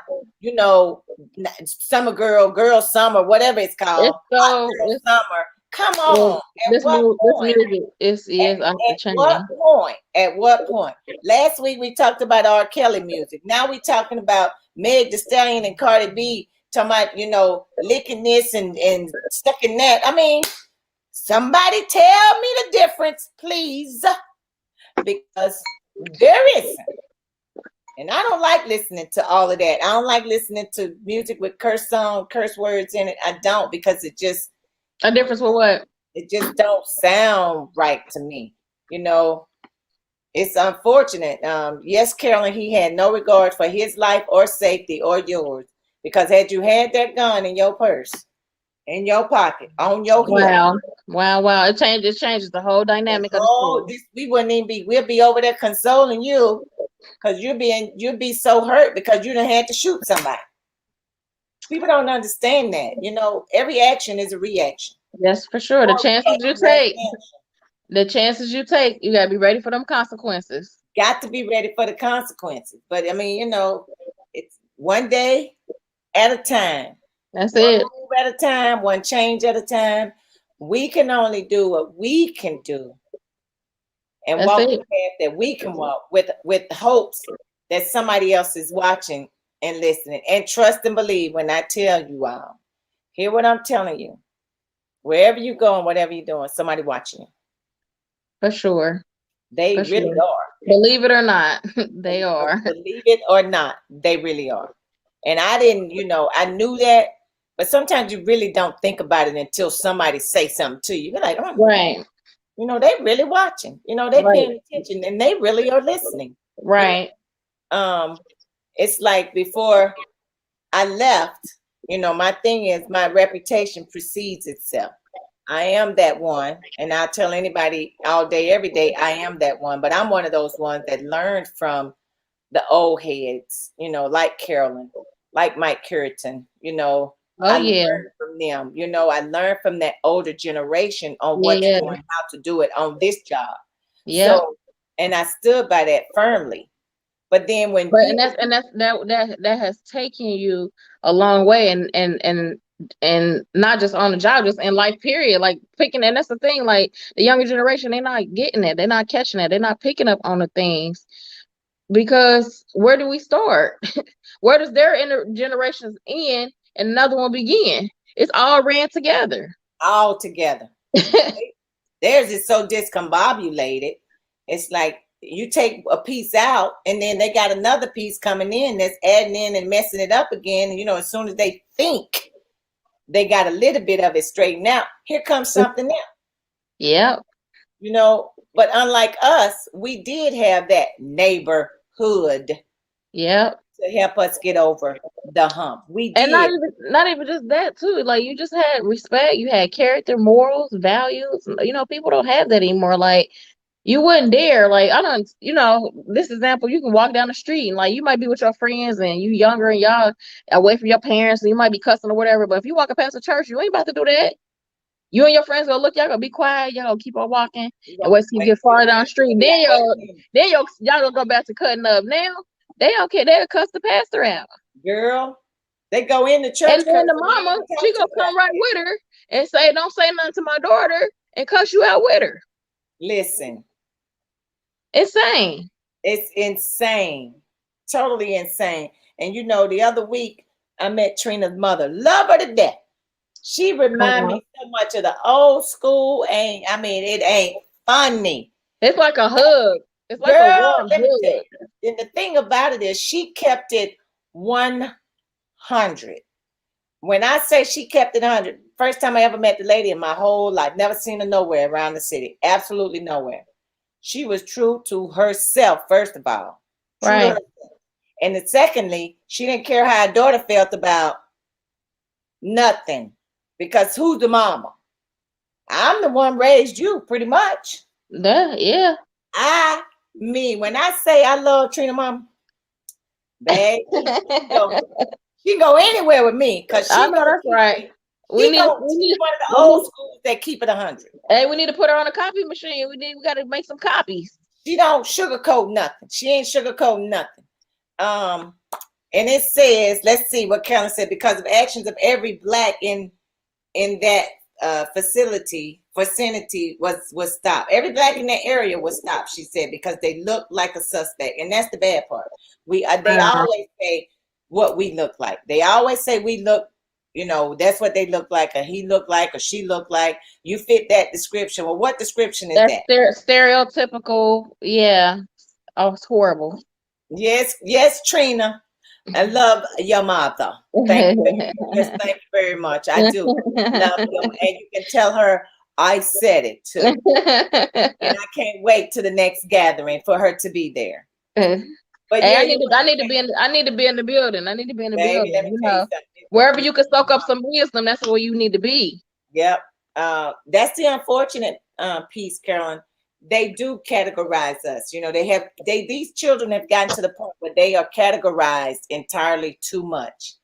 summer girl summer, whatever it's called. It's Hot so girl it's summer. Come well, on. At what this point? music is off the At what chain. point? At what point? Last week we talked about R. Kelly music. Now we're talking about Meg Thee Stallion and Cardi B talking about, licking this and sucking that. I mean, somebody tell me the difference, please. Because there isn't. And I don't like listening to all of that. I don't like listening to music with curse words in it. I don't because A difference for what? it just don't sound right to me. It's unfortunate. Yes, Carolyn, he had no regard for his life or safety or yours. Because had you had that gun in your purse, in your pocket, on your hip, Wow. Wow. It changes the whole dynamic of the story. we wouldn't even we'll be over there consoling you because you'll be so hurt because you done had to shoot somebody. People don't understand that. Every action is a reaction. Yes, for sure. The Or chances you reaction, take, reaction. you gotta be ready for them consequences. Got to be ready for the consequences. But I mean, it's one day at a time. That's One it. move at a time, one change at a time. We can only do what we can do and That's walk the it. path that we can walk with hopes that somebody else is watching and listening. And trust and believe when I tell you all. Hear what I'm telling you. Wherever you go and whatever you're doing, somebody watching you. For sure. They For really sure. are. Believe it or not, they are. Believe it or not, they really are. And I didn't, I knew that, but sometimes you really don't think about it until somebody say something to you. You're like, oh, Right. You know, they really watching. You know, they Right. paying attention and they really are listening. You know, Right. it's like before I left, you know, my thing is my reputation precedes itself. I am that one, and I tell anybody all day, every day, I am that one. But I'm one of those ones that learned from the old heads, you know, like Carolyn, like Mike Curtin, you know, Oh I yeah. learned from them. You know, I learned from that older generation on what to Yeah. do and how to do it on this job. Yep. So, and I stood by that firmly. But then when But and people, that has taken you a long way, and not just on the job, just in life period. Like picking, and that's the thing. Like the younger generation, they're not getting it. They're not catching it. They're not picking up on the things because where do we start? Where does their generations end and another one begin? It's all ran together. all together, theirs is so discombobulated. It's like you take a piece out and then they got another piece coming in that's adding in and messing it up again. And, you know, as soon as they think they got a little bit of it straightened out, here comes something else, Yep. you know. But unlike us, we did have that neighborhood Yep. to help us get over the hump. We And did. not even just that too. Like you just had respect, you had character, morals, values. You know, people don't have that anymore. Like you wouldn't dare. Like I don't, you know, this example, you can walk down the street and like you might be with your friends and you younger and y'all away from your parents and you might be cussing or whatever. But if you walking past a church, you ain't about to do that. You and your friends gonna look, y'all gonna be quiet, y'all gonna keep on walking and wait till you get far down the street. Y'all gonna go back to cutting up. Now they don't care, they'll cuss the pastor out. Girl, they go in the church And then the cursing. mama, she gonna come right with her and say, "Don't say nothing to my daughter," and cuss you out with her. Listen, Insane. it's insane, totally insane. And you know, the other week I met Trina's mother. Love her to death. She remind me so much of the old school. Ain't I mean, it ain't funny. It's like a hug. It's like a Girl, warm let me tell hug. you. And the thing about it is, she kept it 100. When I say she kept it 100, first time I ever met the lady in my whole life, never seen her nowhere around the city, absolutely nowhere. She was true to herself, first of all, true to Right. herself. And then secondly, she didn't care how her daughter felt about nothing, because who's the mama? I'm the one raised you, pretty much. Yeah. When I say I love Trina mama, babe, she go anywhere with me because I she know gonna that's right. she's one of the old schools that keep it 100. Hey, we need to put her on a copy machine. We got to make some copies. She don't sugarcoat nothing. She ain't sugarcoat nothing. And it says, let's see what Carolyn said, because of actions of every black in that vicinity was stopped. Every black in that area was stopped, she said, because they looked like a suspect. And that's the bad part. They always say what we look like. They always say we look, you know, that's what they look like, or he looked like, or she looked like. You fit that description. Well, what description is that? Stereotypical. Yeah. Oh, it's horrible. Yes, Trina. I love your mother. Thank you. Yes, thank you very much. I do love you, and you can tell her I said it too. And I can't wait to the next gathering for her to be there. But hey, yeah, I need to be in the building. I need to be in the baby, building. let me You tell you know, something. wherever you can soak up some wisdom, that's where you need to be. Yep. That's the unfortunate piece, Carolyn. They do categorize us. You know, these children have gotten to the point where they are categorized entirely too much,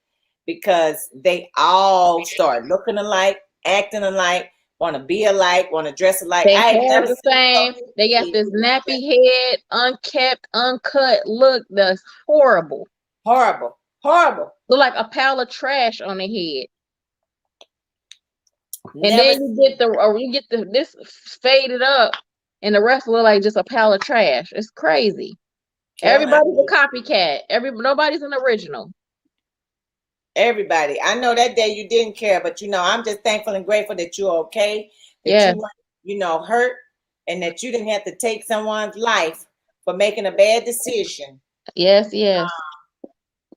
because they all start looking alike, acting alike, want to be alike, want to dress alike. They I ain't hair never the seen same. They got this nappy head, unkept, uncut look. That's horrible. Horrible. Look like a pile of trash on their head. And Never then you get this faded up, and the rest look like just a pile of trash. It's crazy. Everybody's a copycat. Nobody's an original. Everybody. I know that day you didn't care, but you know, I'm just thankful and grateful that you're okay, that you weren't, you know, hurt, and that you didn't have to take someone's life for making a bad decision. Yes.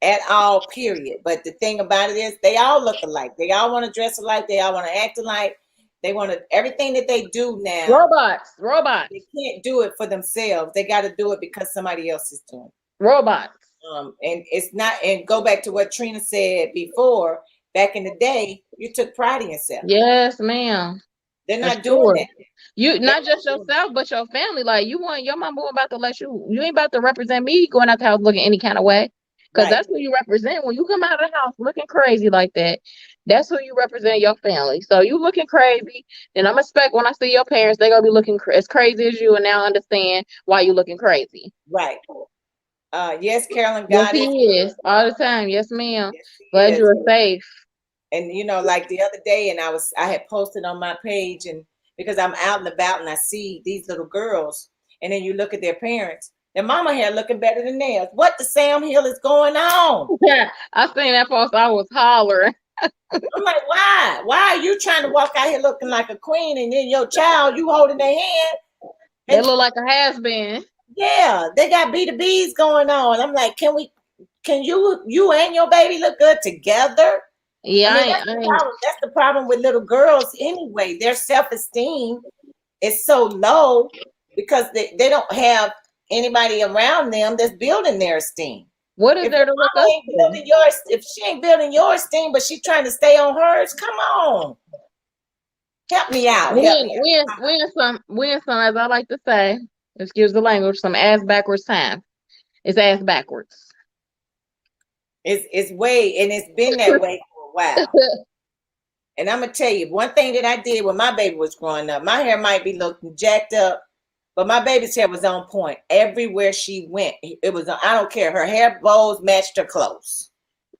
At all, period. But the thing about it is, they all look alike. They all want to dress alike. They all want to act alike. They want to everything that they do now. Robots. They can't do it for themselves. They got to do it because somebody else is doing it. Robots. And it's not. And go back to what Trina said before. Back in the day, you took pride in yourself. Yes, ma'am. They're not doing that. You not just yourself, but your family. Like you want your mama about to let you. You ain't about to represent me going out the house looking any kind of way. Because that's who you represent. When you come out of the house looking crazy like that, that's who you represent, your family. So you looking crazy, then I'm expect when I see your parents, they're gonna be looking as crazy as you, and now understand why you looking crazy. Right. Yes, Carolyn. God is all the time. Yes, ma'am. Yes, glad you were safe. And you know, like the other day, and I had posted on my page, and because I'm out and about and I see these little girls, and then you look at their parents. Their mama hair looking better than theirs. What the Sam Hill is going on? Yeah, I seen that post. I was hollering. I'm like, why? Why are you trying to walk out here looking like a queen, and then your child, you holding their hand? They look like a has-been. Yeah, they got B2Bs going on. I'm like, can you and your baby look good together? Yeah, that's the problem with little girls anyway. Their self-esteem is so low because they don't have anybody around them that's building their esteem. What is there to look up to? If she ain't building your esteem, but she's trying to stay on hers, come on. Help me out. We in some, as I like to say, excuse the language, some ass backwards time. It's ass backwards. It's way, and it's been that way for a while. And I'm gonna tell you one thing that I did when my baby was growing up. My hair might be looking jacked up, but my baby's hair was on point. Everywhere she went, it was. I don't care. Her hair bows matched her clothes.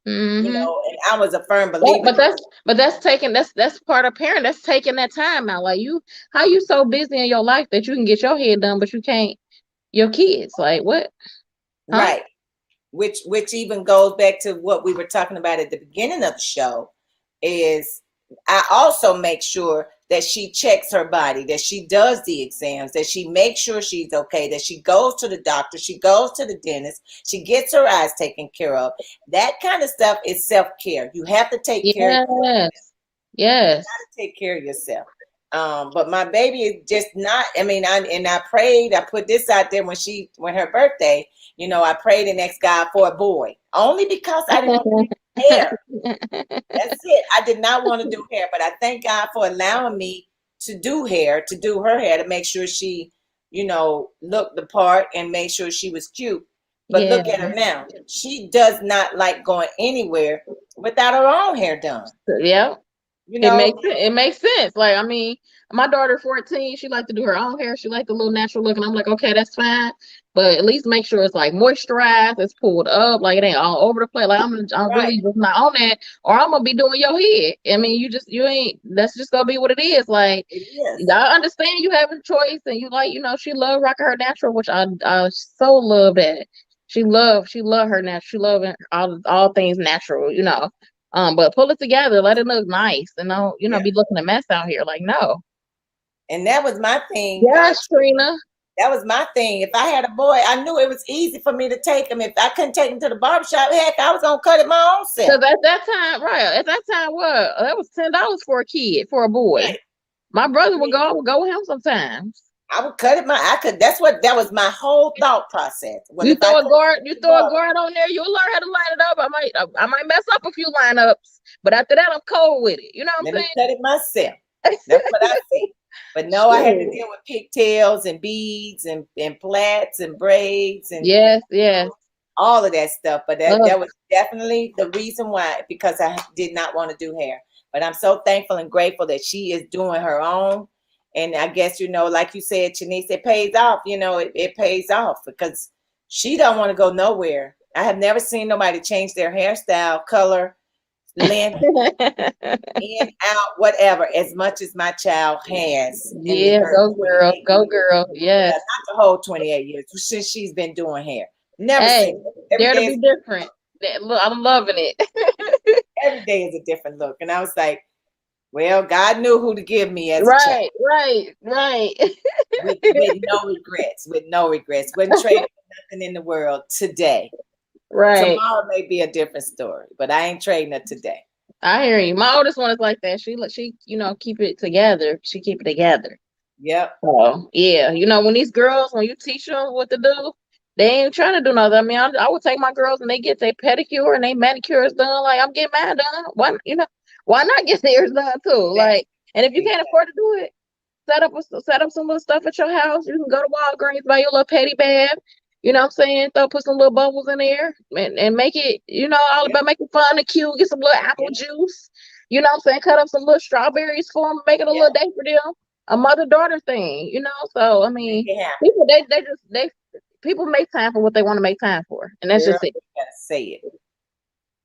Mm-hmm. You know, and I was a firm believer. But that's part of parent. That's taking that time out. Like how you so busy in your life that you can get your hair done, but you can't your kids. Like what? Huh? Right. Which even goes back to what we were talking about at the beginning of the show. Is I also make sure that she checks her body, that she does the exams, that she makes sure she's okay, that she goes to the doctor, she goes to the dentist, she gets her eyes taken care of. That kind of stuff is self-care. You have to take care of yourself. Yes. You got to take care of yourself. But my baby is just not, I prayed, I put this out there when her birthday, you know, I prayed and asked God for a boy, only because I didn't want to do hair. That's it. I did not want to do hair, but I thank God for allowing me to do hair, to do her hair, to make sure she, you know, looked the part and make sure she was cute. But look at her now. She does not like going anywhere without her own hair done. Yeah. You know, it makes sense. Like, I mean, my daughter 14, she like to do her own hair. She like the little natural look, and I'm like, okay, that's fine. But at least make sure it's like moisturized, it's pulled up, like it ain't all over the place. Like I'm really just not on that, or I'm gonna be doing your head. I mean, you ain't. That's just gonna be what it is. Like, I understand you have a choice, and you like, you know, she love rocking her natural, which I so love that. She love her natural. She love all things natural, you know. But pull it together, let it look nice, and don't, you know, be looking a mess out here. Like, no. And that was my thing. Yes, Trina. That was my thing. If I had a boy, I knew it was easy for me to take him. If I couldn't take him to the barbershop, heck, I was gonna cut it my own self. Because at that time, that was $10 for a kid, for a boy. Right. My brother would go with him sometimes. I would cut it that was my whole thought process. You throw a guard on there, you'll learn how to line it up. I might mess up a few lineups, but after that, I'm cold with it. You know what I'm saying? Let me cut it myself. That's what I see. But no, I had to deal with pigtails and beads and plaits and braids and yes, all of that stuff. But that was definitely the reason why, because I did not want to do hair. But I'm so thankful and grateful that she is doing her own. And I guess, you know, like you said, Shanice, it pays off. You know, it pays off because she don't want to go nowhere. I have never seen nobody change their hairstyle, color, length, in, out, whatever, as much as my child has. Yeah, go girl. Yes. Not the whole 28 years since she's been doing hair. Never seen it. Dare to be different. Look, I'm loving it. Every day is a different look. And I was like, well, God knew who to give me as a child. Right. with no regrets. Wouldn't trade nothing in the world today. Right. Tomorrow may be a different story, but I ain't trading it today. I hear you. My oldest one is like that. She, keep it together. She keep it together. Yep. Oh, yeah. When these girls, when you teach them what to do, they ain't trying to do nothing. I mean, I would take my girls and they get their pedicure and they manicures done. Like, I'm getting mine done. Why not get theirs done too? Like, and if you can't afford to do it, set up some little stuff at your house. You can go to Walgreens, buy your little petty bath. You know what I'm saying? Put some little bubbles in there and make it, all about making fun and cute. Get some little apple juice. You know what I'm saying? Cut up some little strawberries for them, make it a little day for them. A mother-daughter thing, So I mean, people people make time for what they want to make time for, and that's just it. You better say it.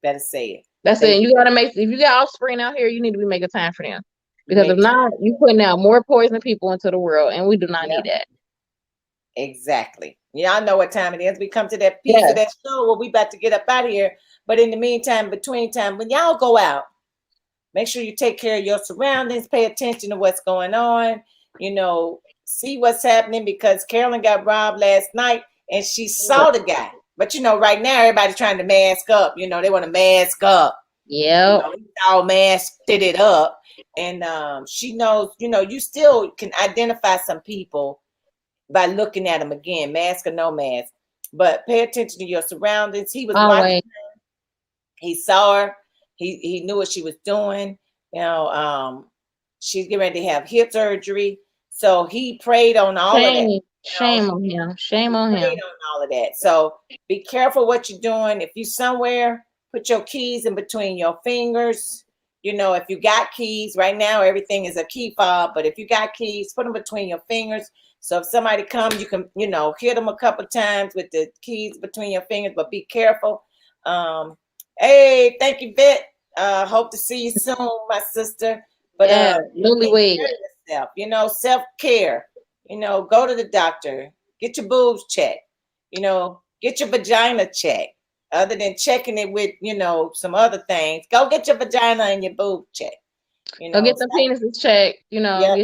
Better say it. That's it. You gotta if you got offspring out here, you need to be making time for them. Because if not, you putting out more poison people into the world, and we do not need that. Exactly. Y'all know what time it is. We come to that piece of that show where we about to get up out of here. But in the meantime, between time, when y'all go out, make sure you take care of your surroundings, pay attention to what's going on, see what's happening, because Carolyn got robbed last night and she saw the guy. But right now everybody's trying to mask up. They want to mask up. Yeah. All masked it up. And she knows, you still can identify some people by looking at them again, mask or no mask. But pay attention to your surroundings. He was watching her. He saw her. He knew what she was doing. She's getting ready to have hip surgery. So he prayed on all of that. Shame on him. Shame on him. On all of that. So be careful what you're doing. If you somewhere, put your keys in between your fingers. If you got keys, right now everything is a key fob, but if you got keys, put them between your fingers. So if somebody comes, you can, hit them a couple times with the keys between your fingers, but be careful. Hey, thank you, Bette. Hope to see you soon, my sister. But newlywed. Self-care. Go to the doctor, get your boobs checked, get your vagina checked. Other than checking it with, some other things, go get your vagina and your boob checked. Go get the penises checked, get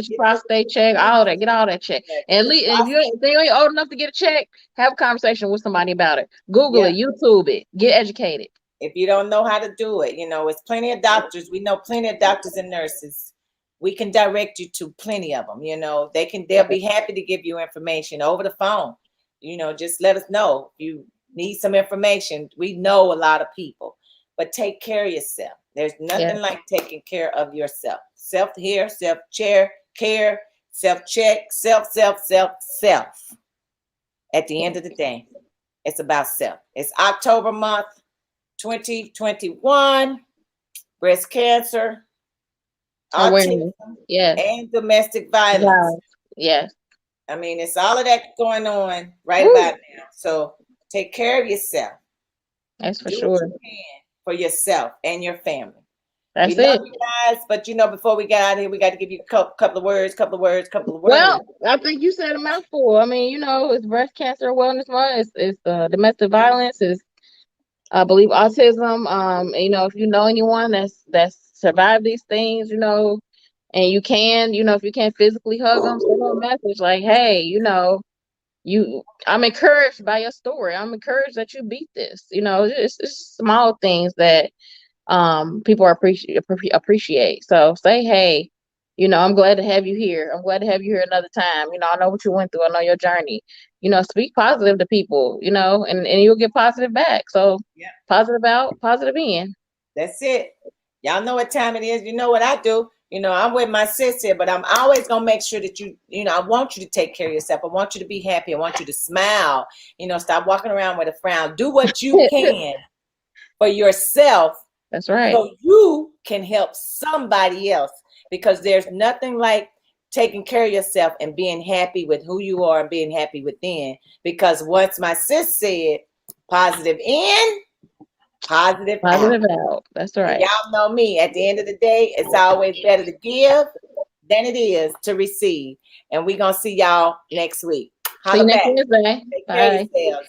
your prostate checked, all that, get all that checked. And at least if you ain't old enough to get a check, have a conversation with somebody about it. Google it, YouTube it, get educated. If you don't know how to do it, it's plenty of doctors. We know plenty of doctors and nurses. We can direct you to plenty of them. They'll be happy to give you information over the phone. Just let us know if you need some information. We know a lot of people, but take care of yourself. There's nothing like taking care of yourself. Self-care, self-care, self-check, self. At the end of the day, it's about self. It's October month, 2021, breast cancer, autism, and domestic violence. Yes. I mean, it's all of that going on right about now. So take care of yourself. That's for sure. What you can for yourself and your family. That's it. You guys, but before we get out of here, we got to give you a couple of words. Well, I think you said a mouthful. I mean, it's Breast Cancer Awareness Month. It's domestic violence. It's, I believe, autism. If you know anyone that's survived these things, and you can, if you can't physically hug them, send them a message like, hey, I'm encouraged by your story. I'm encouraged that you beat this. It's small things that people appreciate. So say, hey, I'm glad to have you here. I'm glad to have you here another time. I know what you went through. I know your journey. Speak positive to people, and you'll get positive back. So positive out, positive in. That's it. Y'all know what time it is. You know what I do. I'm with my sis here, but I'm always going to make sure that I want you to take care of yourself. I want you to be happy. I want you to smile, stop walking around with a frown. Do what you can for yourself. That's right. So you can help somebody else, because there's nothing like taking care of yourself and being happy with who you are and being happy within. Because once my sis said, positive in, positive out. That's right. And y'all know me. At the end of the day, it's always better to give than it is to receive. And we're going to see y'all next week. See you next Wednesday. Take care of yourselves.